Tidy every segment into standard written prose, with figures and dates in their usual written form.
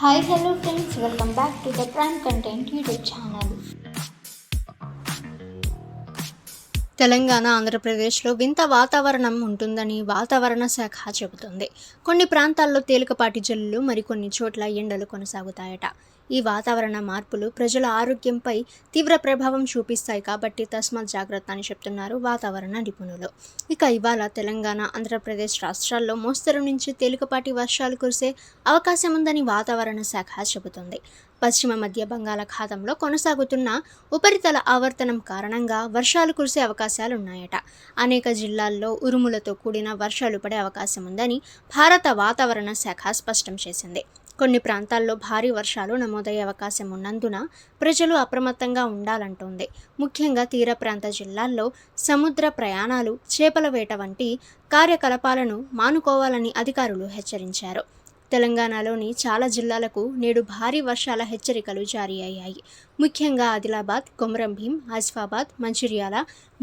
Hi, hello friends, welcome back to the Prime Content YouTube channel. Telangana, ఆంధ్రప్రదేశ్లో వింత వాతావరణం ఉంటుందని వాతావరణ శాఖ చెబుతుంది. కొన్ని ప్రాంతాల్లో తేలికపాటి జల్లులు, మరికొన్ని చోట్ల ఎండలు కొనసాగుతాయట. ఈ వాతావరణ మార్పులు ప్రజల ఆరోగ్యంపై తీవ్ర ప్రభావం చూపిస్తాయి కాబట్టి తస్మాత్ జాగ్రత్త అని చెప్తున్నారు వాతావరణ నిపుణులు. ఇక ఇవాళ తెలంగాణ, ఆంధ్రప్రదేశ్ రాష్ట్రాల్లో మోస్తరు నుంచి తేలికపాటి వర్షాలు కురిసే అవకాశం ఉందని వాతావరణ శాఖ చెబుతుంది. పశ్చిమ మధ్య బంగాళాఖాతంలో కొనసాగుతున్న ఉపరితల ఆవర్తనం కారణంగా వర్షాలు కురిసే అవకాశాలున్నాయట. అనేక జిల్లాల్లో ఉరుములతో కూడిన వర్షాలు పడే అవకాశం ఉందని భారత వాతావరణ శాఖ స్పష్టం చేసింది. కొన్ని ప్రాంతాల్లో భారీ వర్షాలు నమోదయ్యే అవకాశం ఉన్నందున ప్రజలు అప్రమత్తంగా ఉండాలంటోంది. ముఖ్యంగా తీర ప్రాంత జిల్లాల్లో సముద్ర ప్రయాణాలు, చేపల వేట వంటి కార్యకలాపాలను మానుకోవాలని అధికారులు హెచ్చరించారు. తెలంగాణలోని చాలా జిల్లాలకు నేడు భారీ వర్షాల హెచ్చరికలు జారీ అయ్యాయి. ముఖ్యంగా ఆదిలాబాద్, కొమరంభీం, ఆసిఫాబాద్, మంచిర్యాల,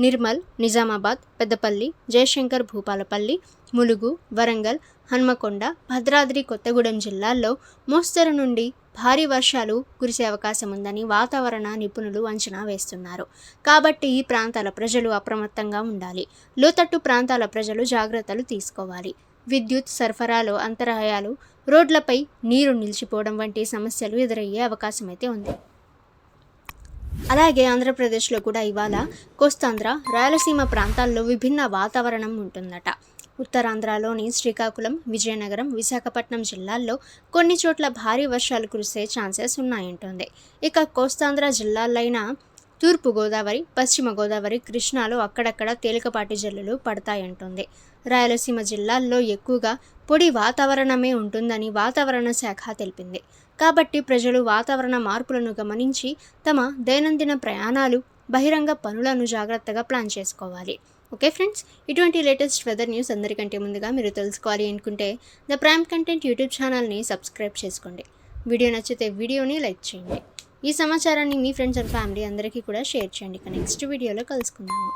నిర్మల్, నిజామాబాద్, పెద్దపల్లి, జయశంకర్ భూపాలపల్లి, ములుగు, వరంగల్, హన్మకొండ, భద్రాద్రి కొత్తగూడెం జిల్లాల్లో మోస్తరు నుండి భారీ వర్షాలు కురిసే అవకాశం ఉందని వాతావరణ నిపుణులు అంచనా వేస్తున్నారు. కాబట్టి ఈ ప్రాంతాల ప్రజలు అప్రమత్తంగా ఉండాలి. లోతట్టు ప్రాంతాల ప్రజలు జాగ్రత్తలు తీసుకోవాలి. విద్యుత్ సరఫరాలో అంతరాయాలు, రోడ్లపై నీరు నిలిచిపోవడం వంటి సమస్యలు ఎదురయ్యే అవకాశం అయితే ఉంది. అలాగే ఆంధ్రప్రదేశ్లో కూడా ఇవాళ కోస్తాంధ్ర, రాయలసీమ ప్రాంతాల్లో విభిన్న వాతావరణం ఉంటుందట. ఉత్తరాంధ్రలోని శ్రీకాకుళం, విజయనగరం, విశాఖపట్నం జిల్లాల్లో కొన్ని చోట్ల భారీ వర్షాలు కురిసే ఛాన్సెస్ ఉన్నాయంటుంది. ఇక కోస్తాంధ్ర జిల్లాలైన తూర్పు గోదావరి, పశ్చిమ గోదావరి, కృష్ణాలో అక్కడక్కడ తేలికపాటి జల్లులు పడతాయంటుంది. రాయలసీమ జిల్లాల్లో ఎక్కువగా పొడి వాతావరణమే ఉంటుందని వాతావరణ శాఖ తెలిపింది. కాబట్టి ప్రజలు వాతావరణ మార్పులను గమనించి తమ దైనందిన ప్రయాణాలు, బహిరంగ పనులను జాగ్రత్తగా ప్లాన్ చేసుకోవాలి. ఓకే ఫ్రెండ్స్, ఇటువంటి లేటెస్ట్ వెదర్ న్యూస్ అందరికంటే ముందుగా మీరు తెలుసుకోవాలి అనుకుంటే ద ప్రైమ్ కంటెంట్ యూట్యూబ్ ఛానల్ని సబ్స్క్రైబ్ చేసుకోండి. వీడియో నచ్చితే వీడియోని లైక్ చేయండి. ఈ సమాచారాన్ని మీ ఫ్రెండ్స్ అండ్ ఫ్యామిలీ అందరికీ కూడా షేర్ చేయండి. నెక్స్ట్ వీడియోలో కలుసుకుందాము.